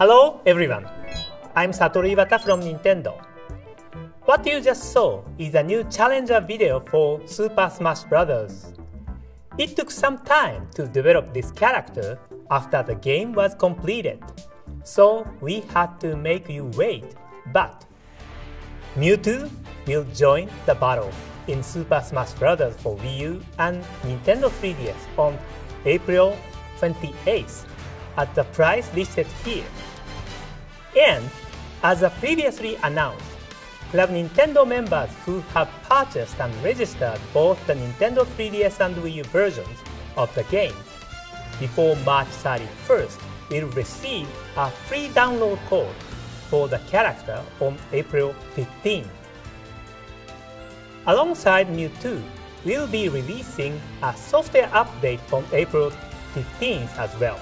Hello everyone, I'm Satoru Iwata from Nintendo. What you just saw is a new challenger video for Super Smash Bros. It took some time to develop this character after the game was completed, so we had to make you wait, but Mewtwo will join the battle in Super Smash Bros. For Wii U and Nintendo 3DS on April 28th at the price listed here. And as previously announced, Club Nintendo members who have purchased and registered both the Nintendo 3DS and Wii U versions of the game before March 31st will receive a free download code for the character on April 15th. Alongside Mewtwo, we'll be releasing a software update on April 15th as well.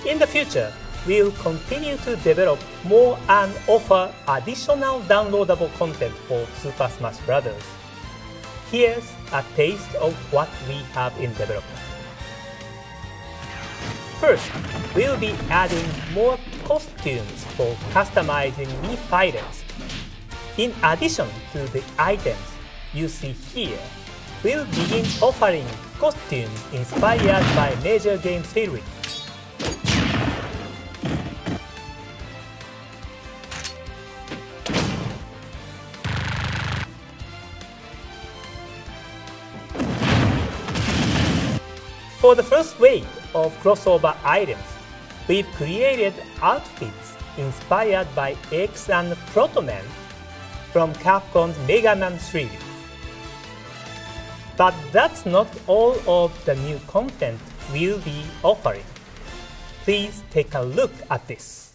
In the future, we'll continue to develop more and offer additional downloadable content for Super Smash Bros. Here's a taste of what we have in development. First, we'll be adding more costumes for customizing Wii fighters. In addition to the items you see here, we'll begin offering costumes inspired by major game series. For the first wave of crossover items, we've created outfits inspired by X and Proto Man from Capcom's Mega Man series. But that's not all of the new content we'll be offering. Please take a look at this.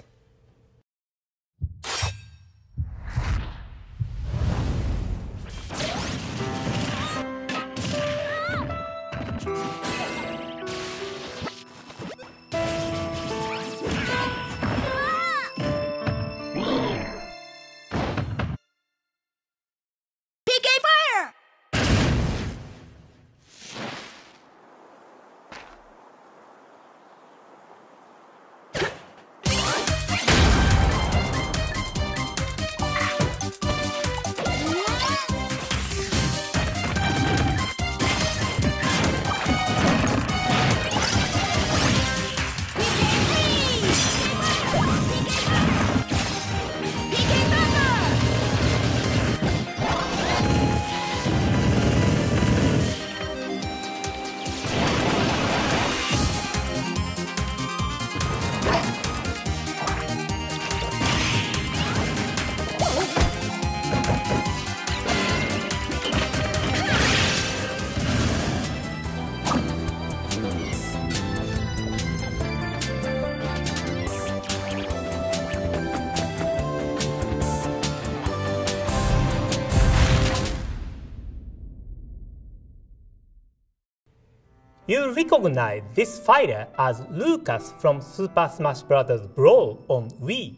You recognize this fighter as Lucas from Super Smash Bros. Brawl on Wii,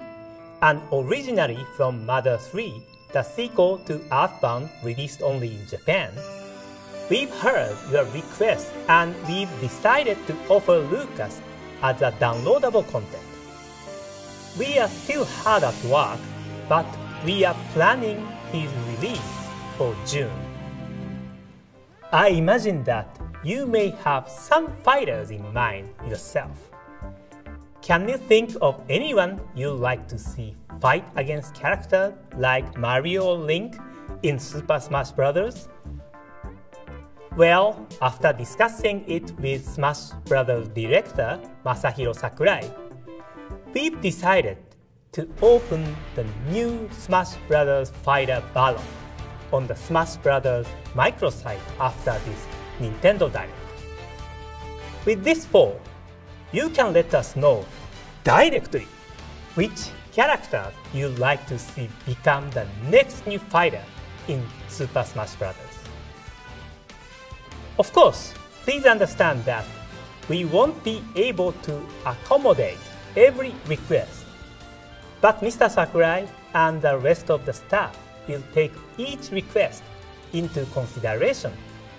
and originally from Mother 3, the sequel to Earthbound released only in Japan. We've heard your request and we've decided to offer Lucas as a downloadable content. We are still hard at work, but we are planning his release for June. I imagine that you may have some fighters in mind yourself. Can you think of anyone you'd like to see fight against characters like Mario or Link in Super Smash Bros.? Well, after discussing it with Smash Bros. Director Masahiro Sakurai, we've decided to open the new Smash Bros. Fighter Battle on the Smash Bros. Microsite after this Nintendo Direct. With this poll, you can let us know directly which character you'd like to see become the next new fighter in Super Smash Bros. Of course, please understand that we won't be able to accommodate every request, but Mr. Sakurai and the rest of the staff will take each request into consideration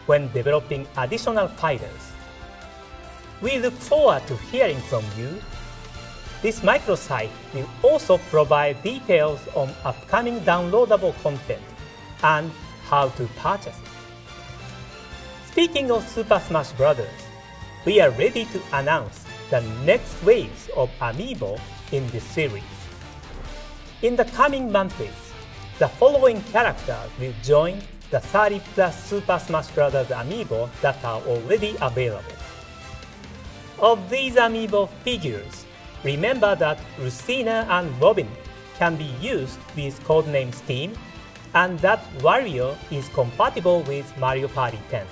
when developing additional fighters. We look forward to hearing from you. This microsite will also provide details on upcoming downloadable content and how to purchase it. Speaking of Super Smash Bros., we are ready to announce the next waves of amiibo in this series. In the coming months, the following characters will join the 30 plus Super Smash Bros. Amiibo that are already available. Of these amiibo figures, remember that Lucina and Robin can be used with codename Steam, and that Wario is compatible with Mario Party 10.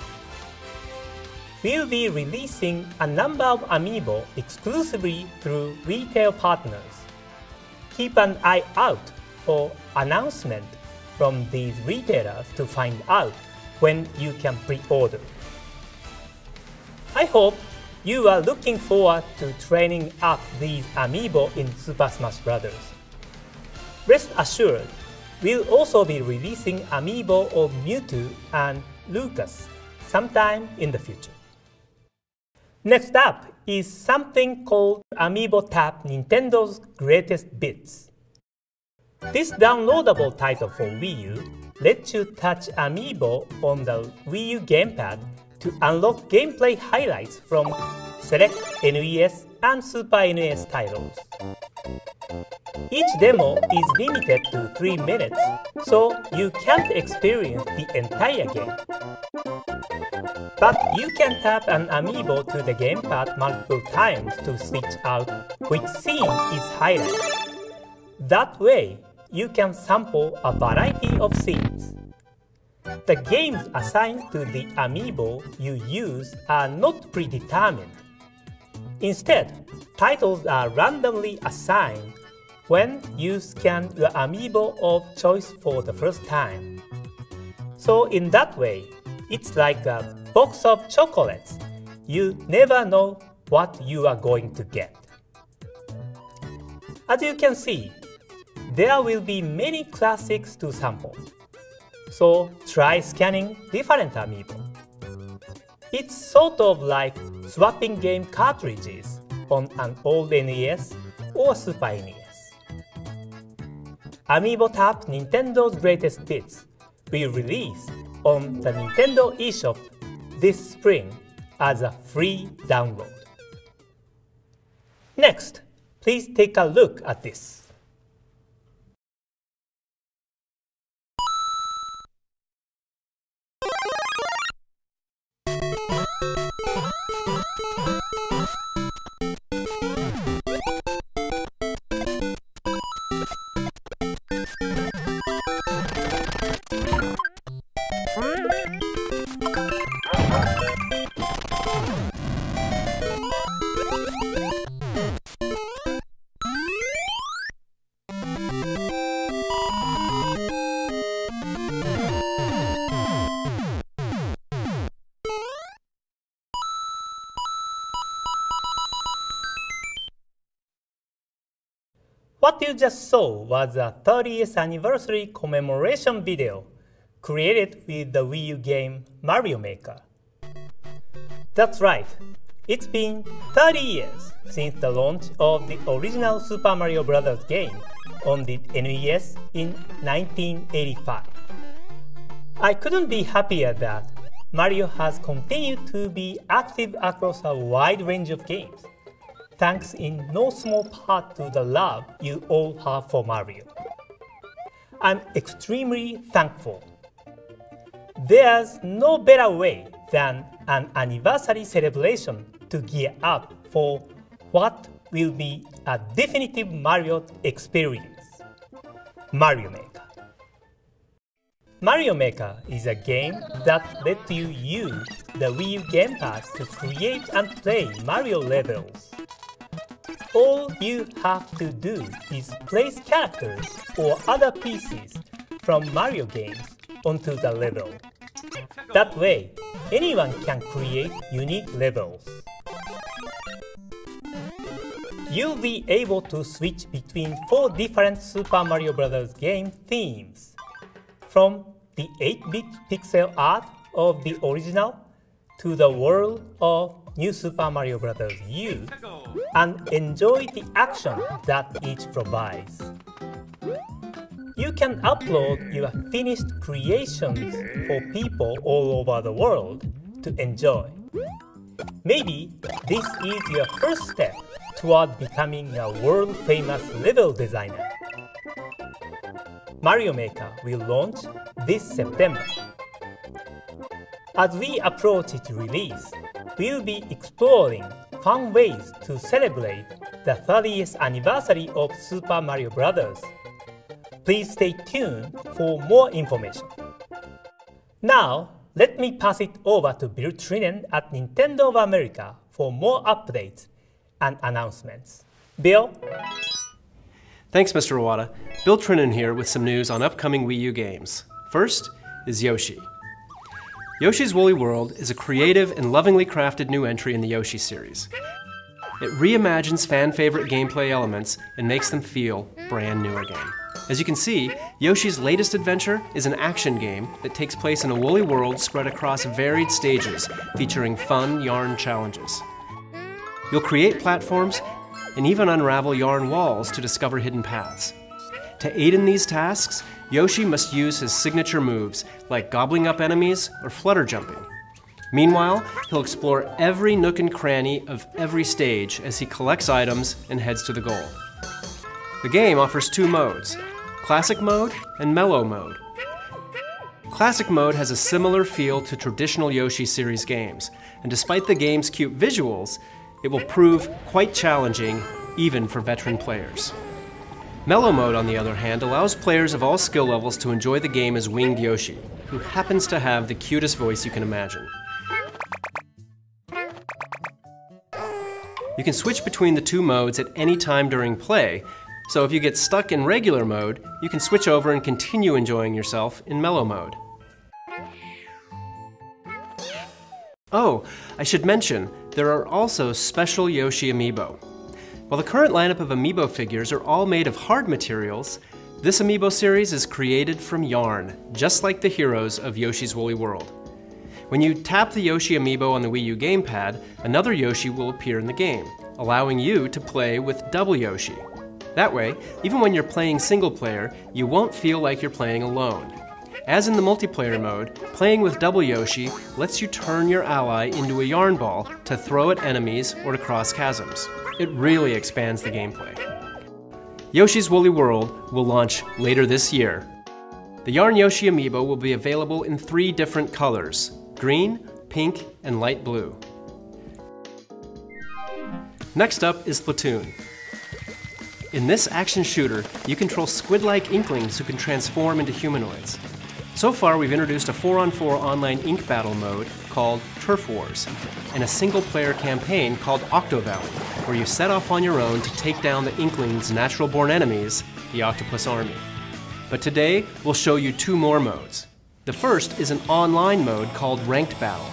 We'll be releasing a number of amiibo exclusively through retail partners. Keep an eye out for announcements from these retailers to find out when you can pre-order. I hope you are looking forward to training up these amiibo in Super Smash Bros. Rest assured, we'll also be releasing amiibo of Mewtwo and Lucas sometime in the future. Next up is something called Amiibo Tap Nintendo's Greatest Bits. This downloadable title for Wii U lets you touch amiibo on the Wii U gamepad to unlock gameplay highlights from select NES and Super NES titles. Each demo is limited to 3 minutes, so you can't experience the entire game. But you can tap an amiibo to the gamepad multiple times to switch out which scene is highlighted. That way, you can sample a variety of scenes. The games assigned to the amiibo you use are not predetermined. Instead, titles are randomly assigned when you scan your amiibo of choice for the first time. So in that way, it's like a box of chocolates. You never know what you are going to get. As you can see, there will be many classics to sample. So try scanning different amiibo. It's sort of like swapping game cartridges on an old NES or Super NES. Amiibo Tap Nintendo's Greatest Bits will release on the Nintendo eShop this spring as a free download. Next, please take a look at this. What you just saw was a 30th anniversary commemoration video created with the Wii U game Mario Maker. That's right, it's been 30 years since the launch of the original Super Mario Bros. Game on the NES in 1985. I couldn't be happier that Mario has continued to be active across a wide range of games, thanks in no small part to the love you all have for Mario. I'm extremely thankful. There's no better way than an anniversary celebration to gear up for what will be a definitive Mario experience. Mario Maker. Mario Maker is a game that lets you use the Wii U gamepad to create and play Mario levels. All you have to do is place characters or other pieces from Mario games onto the level. That way, anyone can create unique levels. You'll be able to switch between 4 different Super Mario Bros. Game themes, from the 8-bit pixel art of the original to the world of New Super Mario Bros. U and enjoy the action that each provides. You can upload your finished creations for people all over the world to enjoy. Maybe this is your first step toward becoming a world-famous level designer. Mario Maker will launch this September. As we approach its release, we'll be exploring fun ways to celebrate the 30th anniversary of Super Mario Bros. Please stay tuned for more information. Now, let me pass it over to Bill Trinan at Nintendo of America for more updates and announcements. Bill? Thanks, Mr. Iwata. Bill Trinan here with some news on upcoming Wii U games. First is Yoshi. Yoshi's Woolly World is a creative and lovingly crafted new entry in the Yoshi series. It reimagines fan-favorite gameplay elements and makes them feel brand new again. As you can see, Yoshi's latest adventure is an action game that takes place in a woolly world spread across varied stages, featuring fun yarn challenges. You'll create platforms and even unravel yarn walls to discover hidden paths. To aid in these tasks, Yoshi must use his signature moves, like gobbling up enemies or flutter jumping. Meanwhile, he'll explore every nook and cranny of every stage as he collects items and heads to the goal. The game offers two modes, Classic Mode and Mellow Mode. Classic Mode has a similar feel to traditional Yoshi series games, and despite the game's cute visuals, it will prove quite challenging even for veteran players. Mellow Mode, on the other hand, allows players of all skill levels to enjoy the game as Winged Yoshi, who happens to have the cutest voice you can imagine. You can switch between the two modes at any time during play, so if you get stuck in regular mode, you can switch over and continue enjoying yourself in Mellow Mode. Oh, I should mention, there are also special Yoshi amiibo. While the current lineup of amiibo figures are all made of hard materials, this amiibo series is created from yarn, just like the heroes of Yoshi's Woolly World. When you tap the Yoshi amiibo on the Wii U gamepad, another Yoshi will appear in the game, allowing you to play with double Yoshi. That way, even when you're playing single player, you won't feel like you're playing alone. As in the multiplayer mode, playing with double Yoshi lets you turn your ally into a yarn ball to throw at enemies or to cross chasms. It really expands the gameplay. Yoshi's Woolly World will launch later this year. The Yarn Yoshi amiibo will be available in 3 different colors: green, pink, and light blue. Next up is Splatoon. In this action shooter, you control squid-like inklings who can transform into humanoids. So far, we've introduced a 4-on-4 online ink battle mode called Turf Wars, and a single-player campaign called Octo Valley, where you set off on your own to take down the Inklings' natural-born enemies, the Octopus Army. But today, we'll show you 2 more modes. The first is an online mode called Ranked Battle.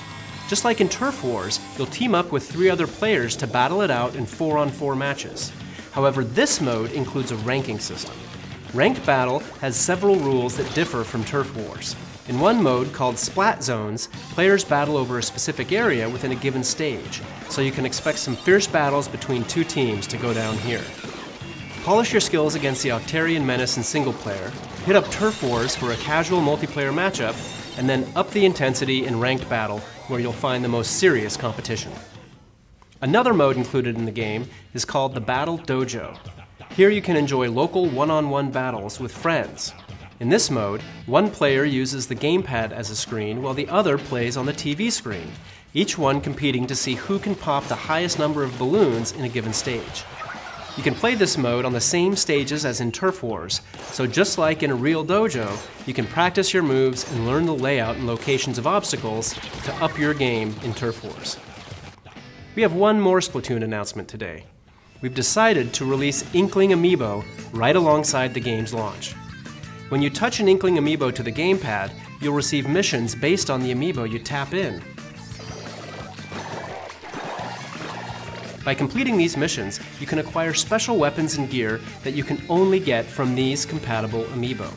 Just like in Turf Wars, you'll team up with 3 other players to battle it out in 4-on-4 matches. However, this mode includes a ranking system. Ranked Battle has several rules that differ from Turf Wars. In one mode, called Splat Zones, players battle over a specific area within a given stage, so you can expect some fierce battles between 2 teams to go down here. Polish your skills against the Octarian Menace in single player, hit up Turf Wars for a casual multiplayer matchup, and then up the intensity in Ranked Battle, where you'll find the most serious competition. Another mode included in the game is called the Battle Dojo. Here you can enjoy local one-on-one battles with friends. In this mode, one player uses the gamepad as a screen while the other plays on the TV screen, each one competing to see who can pop the highest number of balloons in a given stage. You can play this mode on the same stages as in Turf Wars, so just like in a real dojo, you can practice your moves and learn the layout and locations of obstacles to up your game in Turf Wars. We have one more Splatoon announcement today. We've decided to release Inkling Amiibo right alongside the game's launch. When you touch an Inkling Amiibo to the gamepad, you'll receive missions based on the Amiibo you tap in. By completing these missions, you can acquire special weapons and gear that you can only get from these compatible Amiibo.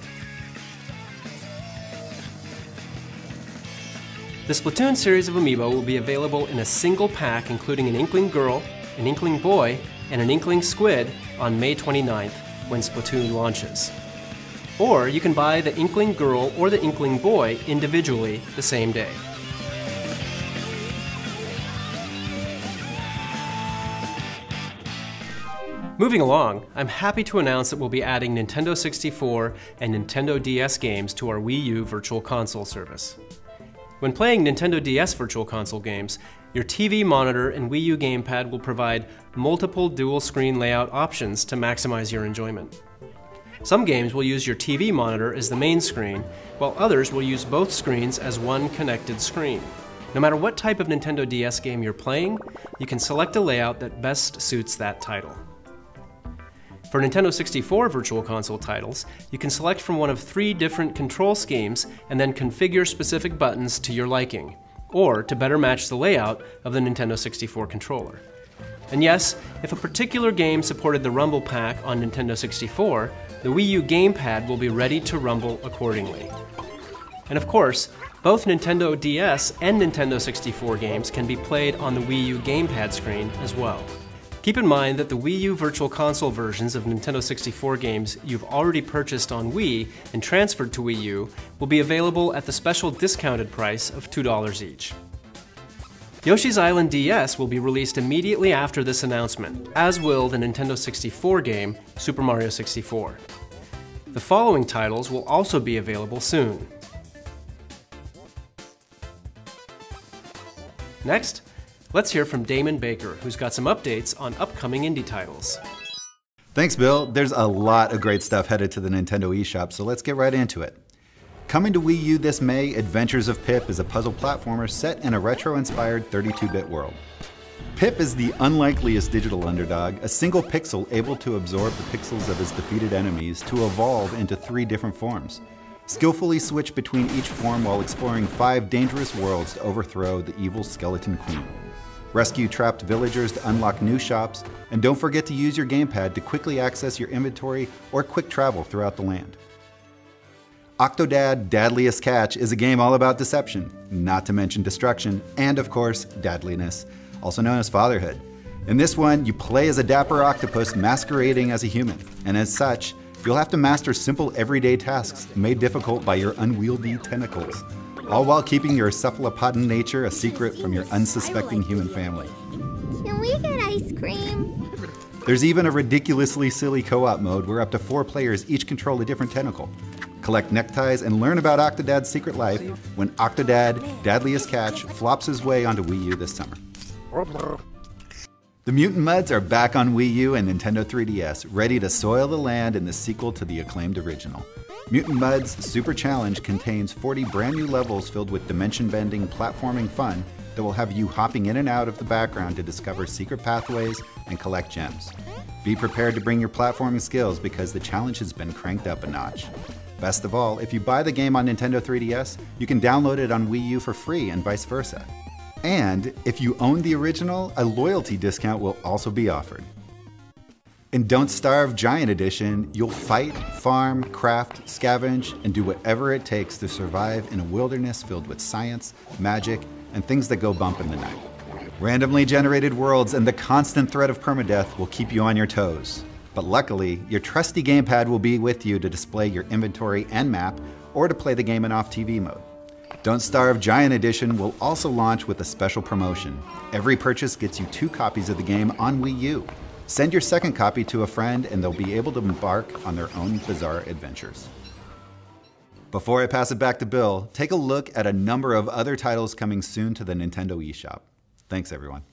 The Splatoon series of amiibo will be available in a single pack including an Inkling Girl, an Inkling Boy, and an Inkling Squid on May 29th when Splatoon launches. Or you can buy the Inkling Girl or the Inkling Boy individually the same day. Moving along, I'm happy to announce that we'll be adding Nintendo 64 and Nintendo DS games to our Wii U Virtual Console service. When playing Nintendo DS Virtual Console games, your TV monitor and Wii U gamepad will provide multiple dual-screen layout options to maximize your enjoyment. Some games will use your TV monitor as the main screen, while others will use both screens as one connected screen. No matter what type of Nintendo DS game you're playing, you can select a layout that best suits that title. For Nintendo 64 Virtual Console titles, you can select from one of 3 different control schemes and then configure specific buttons to your liking, or to better match the layout of the Nintendo 64 controller. And yes, if a particular game supported the Rumble Pack on Nintendo 64, the Wii U gamepad will be ready to rumble accordingly. And of course, both Nintendo DS and Nintendo 64 games can be played on the Wii U gamepad screen as well. Keep in mind that the Wii U Virtual Console versions of Nintendo 64 games you've already purchased on Wii and transferred to Wii U will be available at the special discounted price of $2 each. Yoshi's Island DS will be released immediately after this announcement, as will the Nintendo 64 game, Super Mario 64. The following titles will also be available soon. Next, let's hear from Damon Baker, who's got some updates on upcoming indie titles. Thanks, Bill. There's a lot of great stuff headed to the Nintendo eShop, so let's get right into it. Coming to Wii U this May, Adventures of Pip is a puzzle platformer set in a retro-inspired 32-bit world. Pip is the unlikeliest digital underdog, a single pixel able to absorb the pixels of his defeated enemies to evolve into 3 different forms. Skillfully switch between each form while exploring 5 dangerous worlds to overthrow the evil Skeleton Queen. Rescue trapped villagers to unlock new shops, and don't forget to use your gamepad to quickly access your inventory or quick travel throughout the land. Octodad Dadliest Catch is a game all about deception, not to mention destruction, and of course, dadliness, also known as fatherhood. In this one, you play as a dapper octopus masquerading as a human, and as such, you'll have to master simple everyday tasks made difficult by your unwieldy tentacles, all while keeping your cephalopodin nature a secret from your unsuspecting human family. Can we get ice cream? There's even a ridiculously silly co-op mode where up to 4 players each control a different tentacle. Collect neckties and learn about Octodad's secret life when Octodad Dadliest Catch flops his way onto Wii U this summer. The Mutant Mudds are back on Wii U and Nintendo 3DS, ready to soil the land in the sequel to the acclaimed original. Mutant Mudds Super Challenge contains 40 brand new levels filled with dimension-bending platforming fun that will have you hopping in and out of the background to discover secret pathways and collect gems. Be prepared to bring your platforming skills because the challenge has been cranked up a notch. Best of all, if you buy the game on Nintendo 3DS, you can download it on Wii U for free and vice versa. And if you own the original, a loyalty discount will also be offered. In Don't Starve Giant Edition, you'll fight, farm, craft, scavenge, and do whatever it takes to survive in a wilderness filled with science, magic, and things that go bump in the night. Randomly generated worlds and the constant threat of permadeath will keep you on your toes. But luckily, your trusty gamepad will be with you to display your inventory and map, or to play the game in off-TV mode. Don't Starve Giant Edition will also launch with a special promotion. Every purchase gets you 2 copies of the game on Wii U. Send your second copy to a friend and they'll be able to embark on their own bizarre adventures. Before I pass it back to Bill, take a look at a number of other titles coming soon to the Nintendo eShop. Thanks, everyone.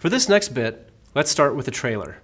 For this next bit, let's start with a trailer.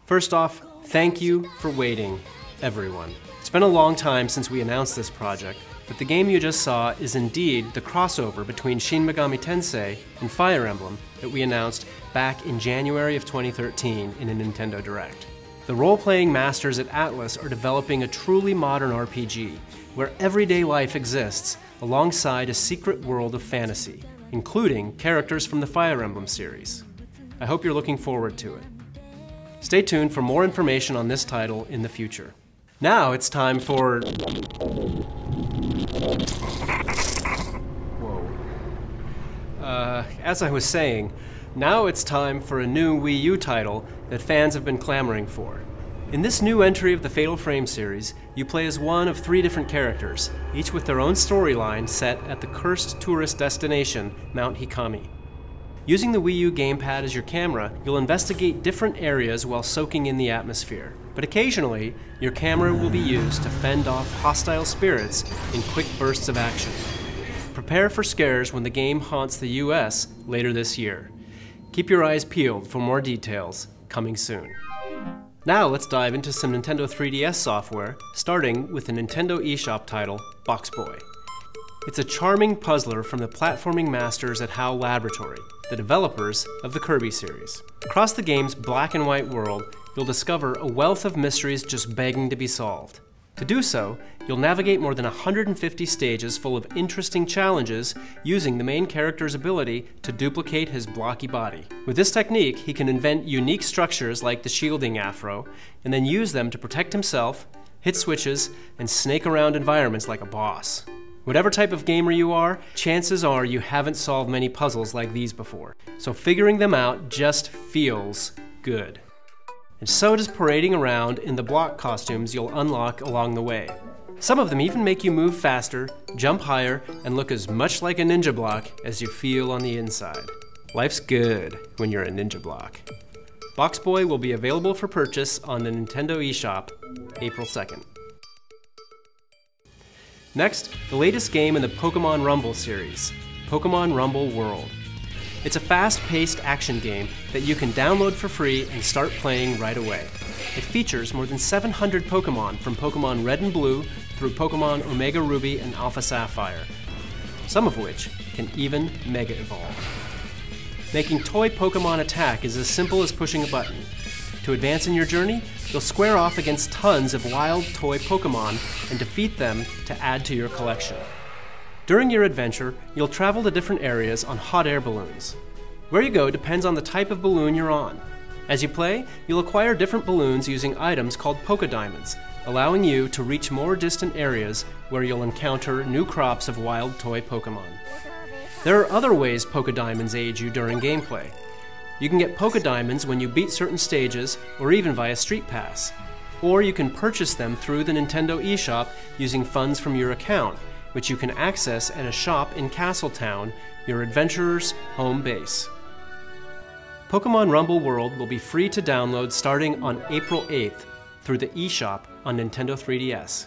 First off, thank you for waiting, everyone. It's been a long time since we announced this project, but the game you just saw is indeed the crossover between Shin Megami Tensei and Fire Emblem that we announced back in January of 2013 in a Nintendo Direct. The role-playing masters at Atlus are developing a truly modern RPG, where everyday life exists alongside a secret world of fantasy, including characters from the Fire Emblem series. I hope you're looking forward to it. Stay tuned for more information on this title in the future. Now it's time for... As I was saying, now it's time for a new Wii U title that fans have been clamoring for. In this new entry of the Fatal Frame series, you play as one of 3 different characters, each with their own storyline set at the cursed tourist destination, Mount Hikami. Using the Wii U gamepad as your camera, you'll investigate different areas while soaking in the atmosphere. But occasionally, your camera will be used to fend off hostile spirits in quick bursts of action. Prepare for scares when the game haunts the US later this year. Keep your eyes peeled for more details, coming soon. Now let's dive into some Nintendo 3DS software, starting with the Nintendo eShop title, Box Boy. It's a charming puzzler from the platforming masters at HAL Laboratory, the developers of the Kirby series. Across the game's black and white world, you'll discover a wealth of mysteries just begging to be solved. To do so, you'll navigate more than 150 stages full of interesting challenges using the main character's ability to duplicate his blocky body. With this technique, he can invent unique structures like the shielding afro, and then use them to protect himself, hit switches, and snake around environments like a boss. Whatever type of gamer you are, chances are you haven't solved many puzzles like these before, so figuring them out just feels good. And so does parading around in the block costumes you'll unlock along the way. Some of them even make you move faster, jump higher, and look as much like a ninja block as you feel on the inside. Life's good when you're a ninja block. Box Boy will be available for purchase on the Nintendo eShop April 2nd. Next, the latest game in the Pokemon Rumble series, Pokemon Rumble World. It's a fast-paced action game that you can download for free and start playing right away. It features more than 700 Pokemon from Pokemon Red and Blue through Pokemon Omega Ruby and Alpha Sapphire, some of which can even Mega Evolve. Making toy Pokemon attack is as simple as pushing a button. To advance in your journey, you'll square off against tons of wild toy Pokemon and defeat them to add to your collection. During your adventure, you'll travel to different areas on hot air balloons. Where you go depends on the type of balloon you're on. As you play, you'll acquire different balloons using items called Poké Diamonds, allowing you to reach more distant areas where you'll encounter new crops of wild toy Pokemon. There are other ways Poké Diamonds aid you during gameplay. You can get Poké Diamonds when you beat certain stages or even via Street Pass. or you can purchase them through the Nintendo eShop using funds from your account, which you can access at a shop in Castletown, your adventurer's home base. Pokemon Rumble World will be free to download starting on April 8th through the eShop on Nintendo 3DS.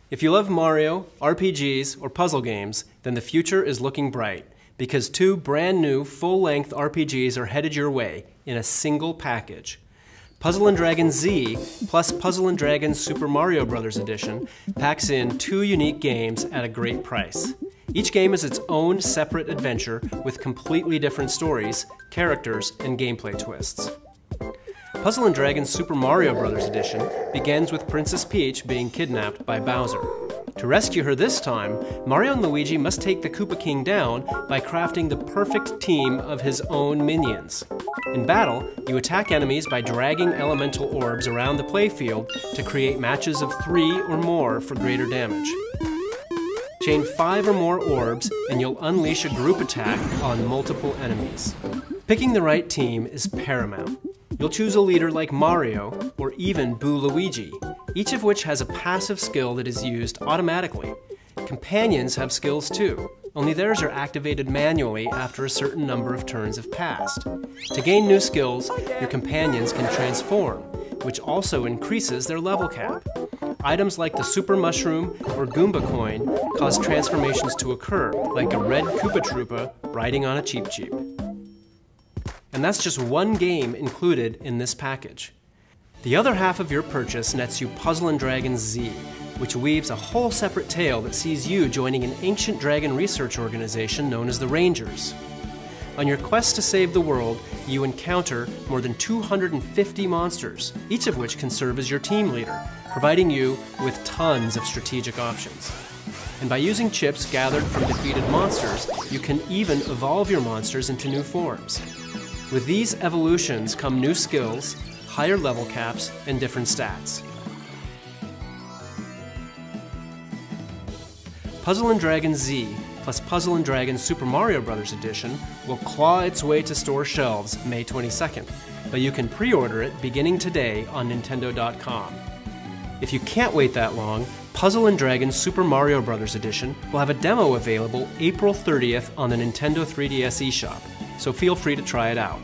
If you love Mario, RPGs, or puzzle games, then the future is looking bright, because 2 brand new full-length RPGs are headed your way in a single package. Puzzle & Dragon Z plus Puzzle & Dragon Super Mario Bros. Edition packs in 2 unique games at a great price. Each game is its own separate adventure with completely different stories, characters, and gameplay twists. Puzzle & Dragon Super Mario Bros. Edition begins with Princess Peach being kidnapped by Bowser. To rescue her this time, Mario and Luigi must take the Koopa King down by crafting the perfect team of his own minions. In battle, you attack enemies by dragging elemental orbs around the playfield to create matches of 3 or more for greater damage. Chain 5 or more orbs and you'll unleash a group attack on multiple enemies. Picking the right team is paramount. You'll choose a leader like Mario or even Boo Luigi, each of which has a passive skill that is used automatically. Companions have skills too, only theirs are activated manually after a certain number of turns have passed. To gain new skills, your companions can transform, which also increases their level cap. Items like the Super Mushroom or Goomba Coin cause transformations to occur, like a red Koopa Troopa riding on a Cheep Cheep. And that's just one game included in this package. The other half of your purchase nets you Puzzle & Dragon Z, which weaves a whole separate tale that sees you joining an ancient dragon research organization known as the Rangers. On your quest to save the world, you encounter more than 250 monsters, each of which can serve as your team leader, providing you with tons of strategic options. And by using chips gathered from defeated monsters, you can even evolve your monsters into new forms. With these evolutions come new skills, higher level caps, and different stats. Puzzle & Dragon Z plus Puzzle & Dragon Super Mario Bros. Edition will claw its way to store shelves May 22nd, but you can pre-order it beginning today on Nintendo.com. If you can't wait that long, Puzzle & Dragon Super Mario Bros. Edition will have a demo available April 30th on the Nintendo 3DS eShop, so feel free to try it out.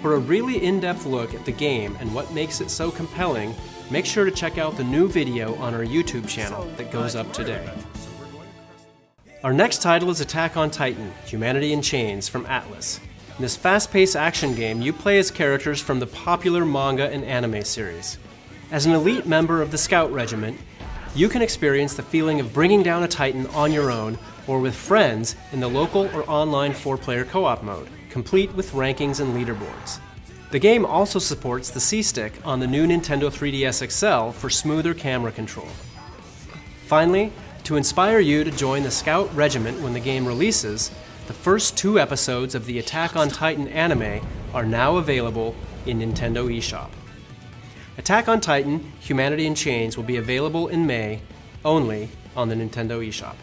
For a really in-depth look at the game and what makes it so compelling, make sure to check out the new video on our YouTube channel that goes up today. Our next title is Attack on Titan: Humanity in Chains from Atlus. In this fast-paced action game, you play as characters from the popular manga and anime series. As an elite member of the Scout Regiment, you can experience the feeling of bringing down a Titan on your own or with friends in the local or online 4-player co-op mode, complete with rankings and leaderboards. The game also supports the C-Stick on the new Nintendo 3DS XL for smoother camera control. Finally, to inspire you to join the Scout Regiment when the game releases, the first 2 episodes of the Attack on Titan anime are now available in Nintendo eShop. Attack on Titan: Humanity in Chains will be available in May, only on the Nintendo eShop.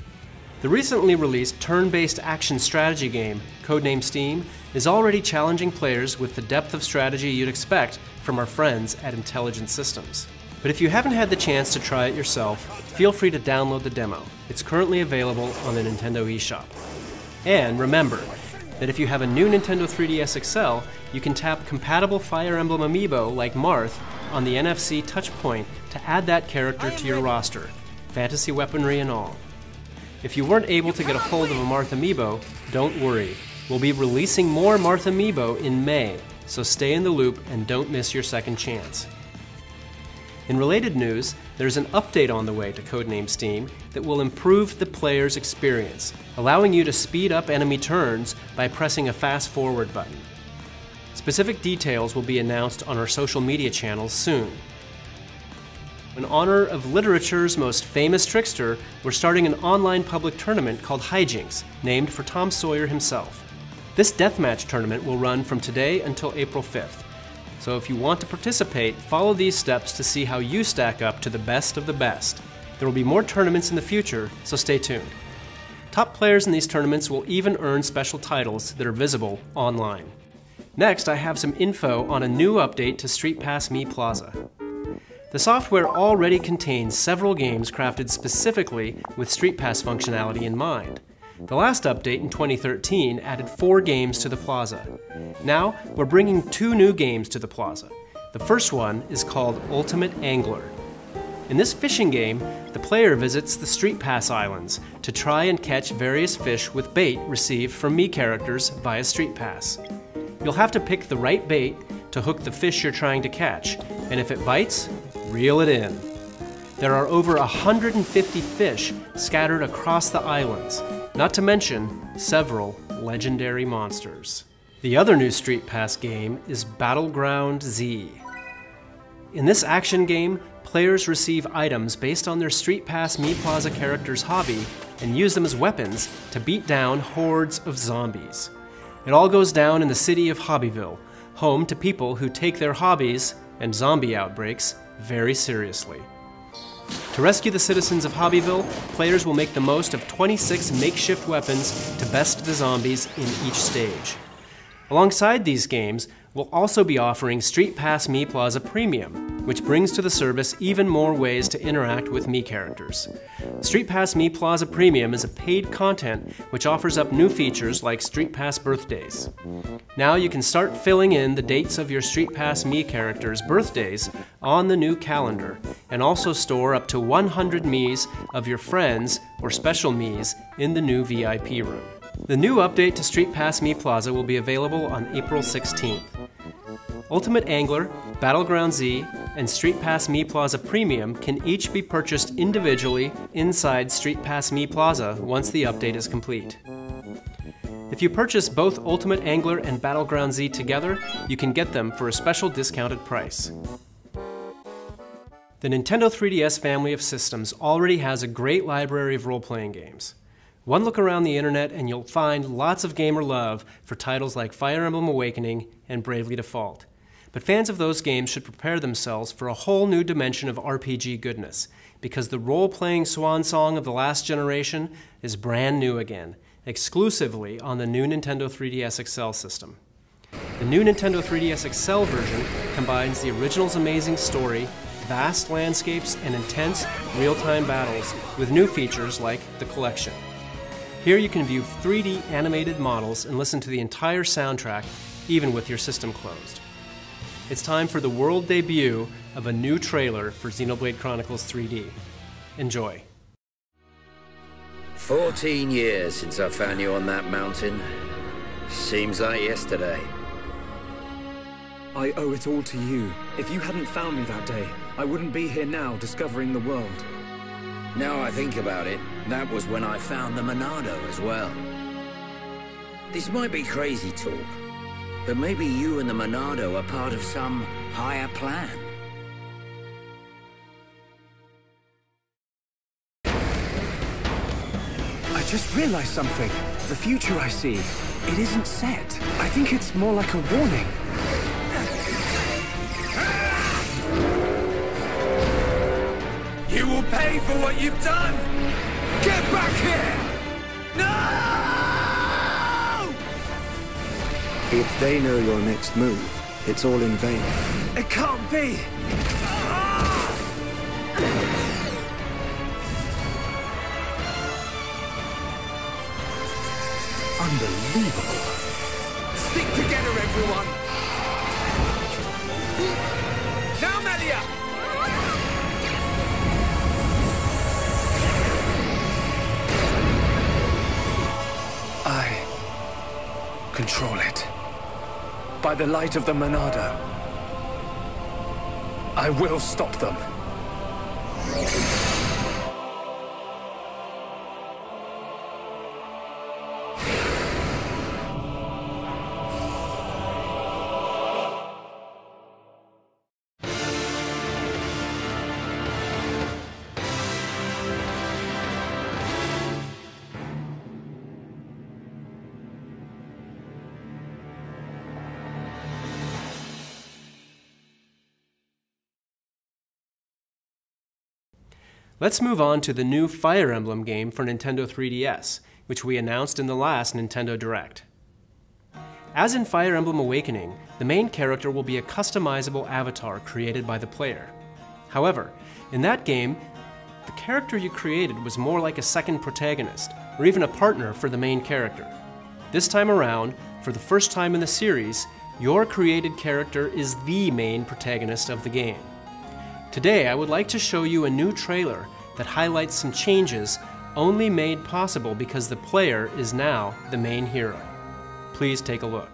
The recently released turn-based action strategy game, codenamed Steam, is already challenging players with the depth of strategy you'd expect from our friends at Intelligent Systems. But if you haven't had the chance to try it yourself, feel free to download the demo. It's currently available on the Nintendo eShop. And remember that if you have a new Nintendo 3DS XL, you can tap compatible Fire Emblem amiibo like Marth on the NFC touchpoint to add that character to your roster, fantasy weaponry and all. If you weren't able to get a hold of a Marth amiibo, don't worry. We'll be releasing more Marth amiibo in May, so stay in the loop and don't miss your second chance. In related news, there's an update on the way to Codename Steam that will improve the player's experience, allowing you to speed up enemy turns by pressing a fast forward button. Specific details will be announced on our social media channels soon. In honor of literature's most famous trickster, we're starting an online public tournament called Hijinks, named for Tom Sawyer himself. This deathmatch tournament will run from today until April 5th. So if you want to participate, follow these steps to see how you stack up to the best of the best. There will be more tournaments in the future, so stay tuned. Top players in these tournaments will even earn special titles that are visible online. Next, I have some info on a new update to Street Pass Me Plaza. The software already contains several games crafted specifically with Street Pass functionality in mind. The last update in 2013 added 4 games to the Plaza. Now, we're bringing 2 new games to the Plaza. The first one is called Ultimate Angler. In this fishing game, the player visits the Street Pass Islands to try and catch various fish with bait received from Mii characters via Street Pass. You'll have to pick the right bait to hook the fish you're trying to catch, and if it bites, reel it in. There are over 150 fish scattered across the islands, not to mention several legendary monsters. The other new Street Pass game is Battleground Z. In this action game, players receive items based on their Street Pass Mii Plaza character's hobby and use them as weapons to beat down hordes of zombies. It all goes down in the city of Hobbyville, home to people who take their hobbies and zombie outbreaks very seriously. To rescue the citizens of Hobbyville, players will make the most of 26 makeshift weapons to best the zombies in each stage. Alongside these games, we'll also be offering Street Pass Mii Plaza Premium, which brings to the service even more ways to interact with Mii characters. Street Pass Mii Plaza Premium is a paid content which offers up new features like Street Pass Birthdays. Now you can start filling in the dates of your Street Pass Mii characters' birthdays on the new calendar, and also store up to 100 Miis of your friends or special Miis in the new VIP room. The new update to Street Pass Mii Plaza will be available on April 16th. Ultimate Angler, Battleground Z, and Street Pass Mii Plaza Premium can each be purchased individually inside Street Pass Mii Plaza once the update is complete. If you purchase both Ultimate Angler and Battleground Z together, you can get them for a special discounted price. The Nintendo 3DS family of systems already has a great library of role-playing games. One look around the internet and you'll find lots of gamer love for titles like Fire Emblem Awakening and Bravely Default. But fans of those games should prepare themselves for a whole new dimension of RPG goodness, because the role-playing swan song of the last generation is brand new again, exclusively on the new Nintendo 3DS XL system. The new Nintendo 3DS XL version combines the original's amazing story, vast landscapes, and intense real-time battles with new features like the Collection. Here you can view 3D animated models and listen to the entire soundtrack, even with your system closed. It's time for the world debut of a new trailer for Xenoblade Chronicles 3D. Enjoy. 14 years since I found you on that mountain. Seems like yesterday. I owe it all to you. If you hadn't found me that day, I wouldn't be here now discovering the world. Now I think about it, that was when I found the Monado as well. This might be crazy talk, but maybe you and the Monado are part of some higher plan. I just realized something. The future I see, it isn't set. I think it's more like a warning. You will pay for what you've done! Get back here! No! If they know your next move, it's all in vain. It can't be! Unbelievable. Stick together, everyone! Now, Melia! I control it. By the light of the Monado, I will stop them. Let's move on to the new Fire Emblem game for Nintendo 3DS, which we announced in the last Nintendo Direct. As in Fire Emblem Awakening, the main character will be a customizable avatar created by the player. However, in that game, the character you created was more like a second protagonist, or even a partner for the main character. This time around, for the first time in the series, your created character is the main protagonist of the game. Today, I would like to show you a new trailer that highlights some changes only made possible because the player is now the main hero. Please take a look.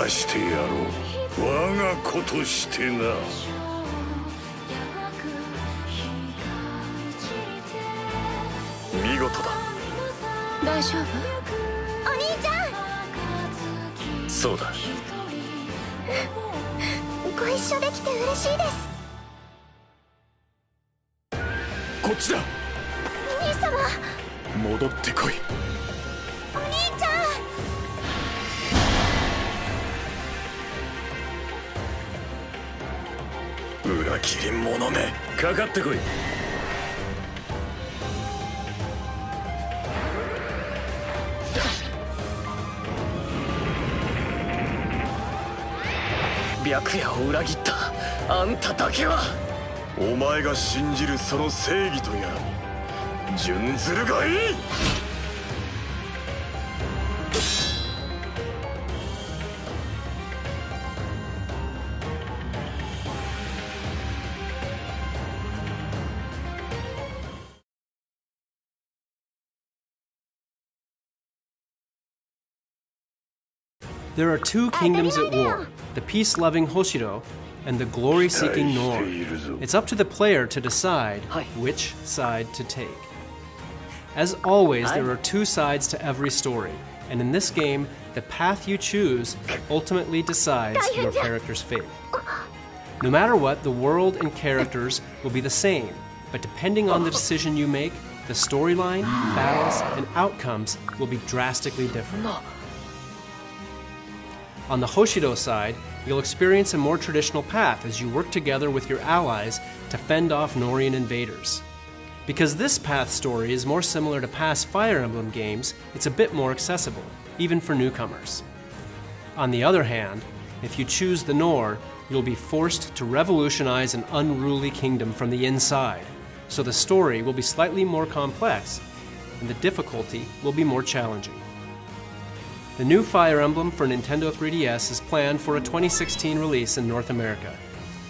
incaseしてやろう。我が子としてな。見事だ。大丈夫？お兄ちゃん。そうだ。ご一緒できて嬉しいです。こっちだ。兄様。戻ってこい。お兄ちゃん。裏切り者め、かかってこい。白夜を裏切ったあんただけは、お前が信じるその正義とやらに準ずるがいい。There are two kingdoms at war, the peace-loving Hoshiro and the glory-seeking Nor. It's up to the player to decide which side to take. As always, there are two sides to every story, and in this game, the path you choose ultimately decides your character's fate. No matter what, the world and characters will be the same, but depending on the decision you make, the storyline, battles, and outcomes will be drastically different. On the Hoshiro side, you'll experience a more traditional path as you work together with your allies to fend off Norian invaders. Because this path story is more similar to past Fire Emblem games, it's a bit more accessible, even for newcomers. On the other hand, if you choose the Nor, you'll be forced to revolutionize an unruly kingdom from the inside, so the story will be slightly more complex, and the difficulty will be more challenging. The new Fire Emblem for Nintendo 3DS is planned for a 2016 release in North America.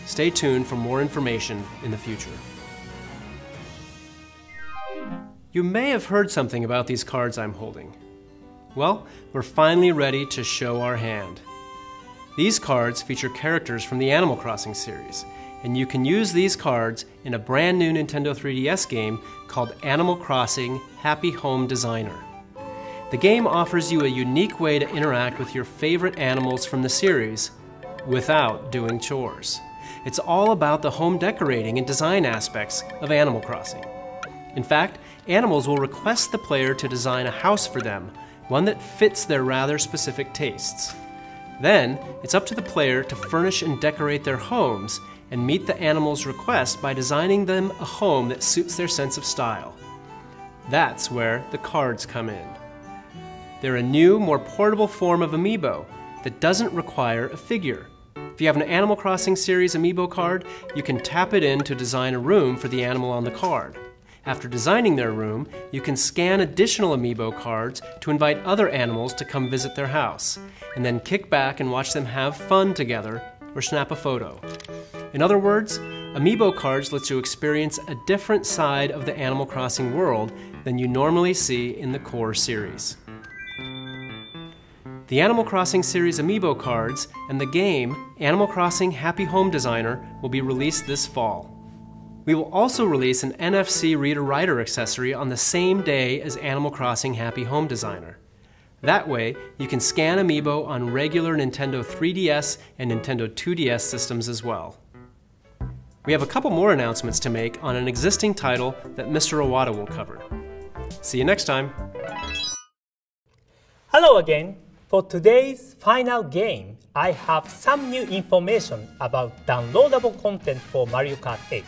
Stay tuned for more information in the future. You may have heard something about these cards I'm holding. Well, we're finally ready to show our hand. These cards feature characters from the Animal Crossing series, and you can use these cards in a brand new Nintendo 3DS game called Animal Crossing Happy Home Designer. The game offers you a unique way to interact with your favorite animals from the series without doing chores. It's all about the home decorating and design aspects of Animal Crossing. In fact, animals will request the player to design a house for them, one that fits their rather specific tastes. Then, it's up to the player to furnish and decorate their homes and meet the animals' request by designing them a home that suits their sense of style. That's where the cards come in. They're a new, more portable form of amiibo that doesn't require a figure. If you have an Animal Crossing series amiibo card, you can tap it in to design a room for the animal on the card. After designing their room, you can scan additional amiibo cards to invite other animals to come visit their house, and then kick back and watch them have fun together or snap a photo. In other words, amiibo cards lets you experience a different side of the Animal Crossing world than you normally see in the core series. the Animal Crossing series amiibo cards, and the game Animal Crossing Happy Home Designer will be released this fall. We will also release an NFC reader-writer accessory on the same day as Animal Crossing Happy Home Designer. That way, you can scan amiibo on regular Nintendo 3DS and Nintendo 2DS systems as well. We have a couple more announcements to make on an existing title that Mr. Iwata will cover. See you next time! Hello again! For today's final game, I have some new information about downloadable content for Mario Kart 8.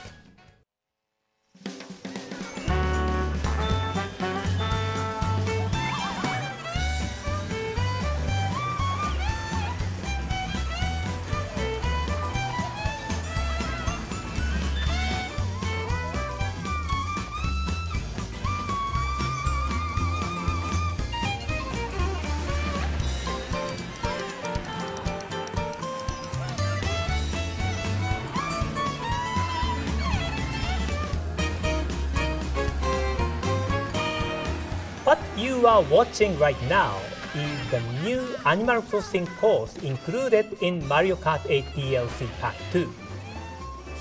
What you are watching right now is the new Animal Crossing course included in Mario Kart 8 DLC Pack 2.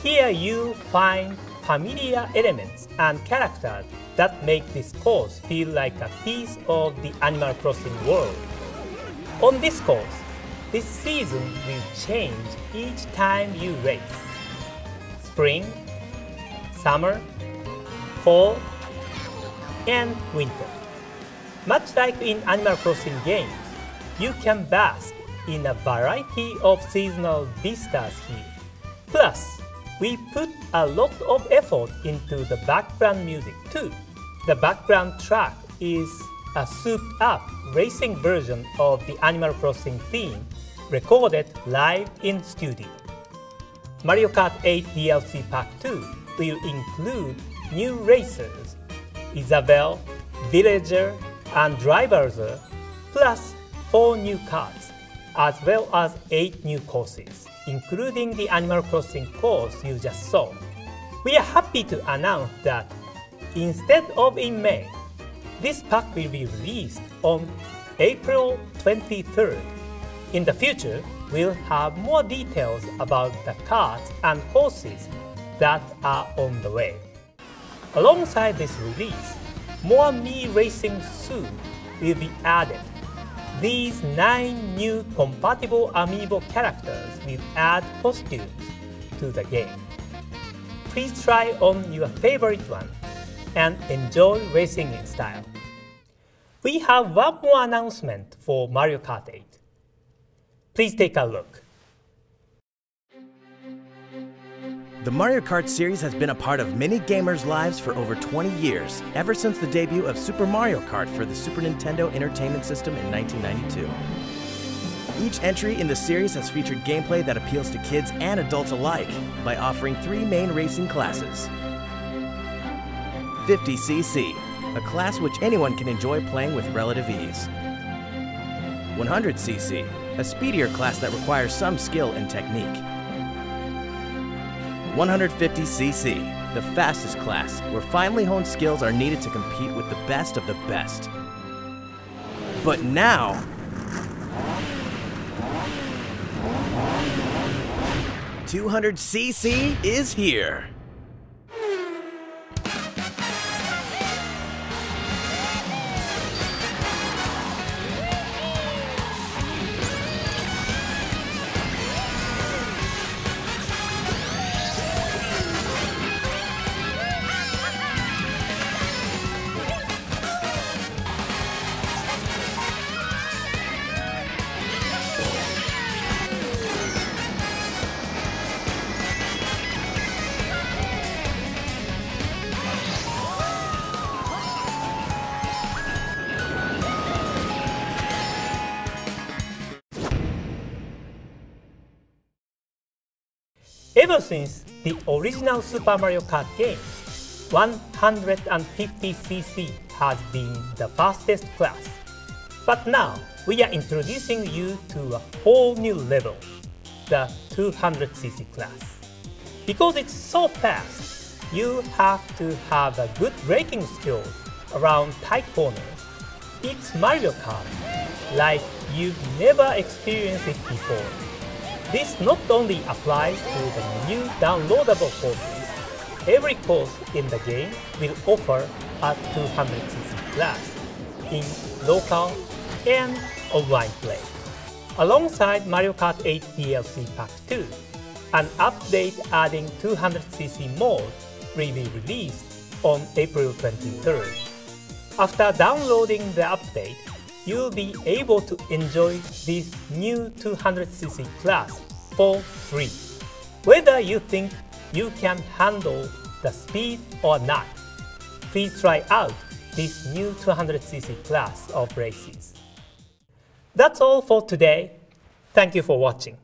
Here you find familiar elements and characters that make this course feel like a piece of the Animal Crossing world. On this course, this season will change each time you race. Spring, summer, fall, and winter. Much like in Animal Crossing games, you can bask in a variety of seasonal vistas here. Plus, we put a lot of effort into the background music too. The background track is a souped-up racing version of the Animal Crossing theme recorded live in studio. Mario Kart 8 DLC Pack 2 will include new racers, Isabelle, Villager, and Driverzer, plus 4 new cars, as well as 8 new courses, including the Animal Crossing course you just saw. We are happy to announce that instead of in May, this pack will be released on April 23rd. In the future, we'll have more details about the cars and courses that are on the way. Alongside this release, more Mii Racing soon will be added. These 9 new compatible amiibo characters will add costumes to the game. Please try on your favorite one and enjoy racing in style. We have one more announcement for Mario Kart 8. Please take a look. The Mario Kart series has been a part of many gamers' lives for over 20 years, ever since the debut of Super Mario Kart for the Super Nintendo Entertainment System in 1992. Each entry in the series has featured gameplay that appeals to kids and adults alike by offering 3 main racing classes. 50cc, a class which anyone can enjoy playing with relative ease. 100cc, a speedier class that requires some skill and technique. 150cc, the fastest class, where finely honed skills are needed to compete with the best of the best. But now, 200cc is here. Ever since the original Super Mario Kart game, 150cc has been the fastest class. But now, we are introducing you to a whole new level, the 200cc class. Because it's so fast, you have to have a good braking skill around tight corners. It's Mario Kart, like you've never experienced it before. This not only applies to the new downloadable courses. Every course in the game will offer a 200cc class in local and online play. Alongside Mario Kart 8 DLC Pack 2, an update adding 200cc mode will be released on April 23rd. After downloading the update, you'll be able to enjoy this new 200cc class for free. Whether you think you can handle the speed or not, please try out this new 200cc class of races. That's all for today. Thank you for watching.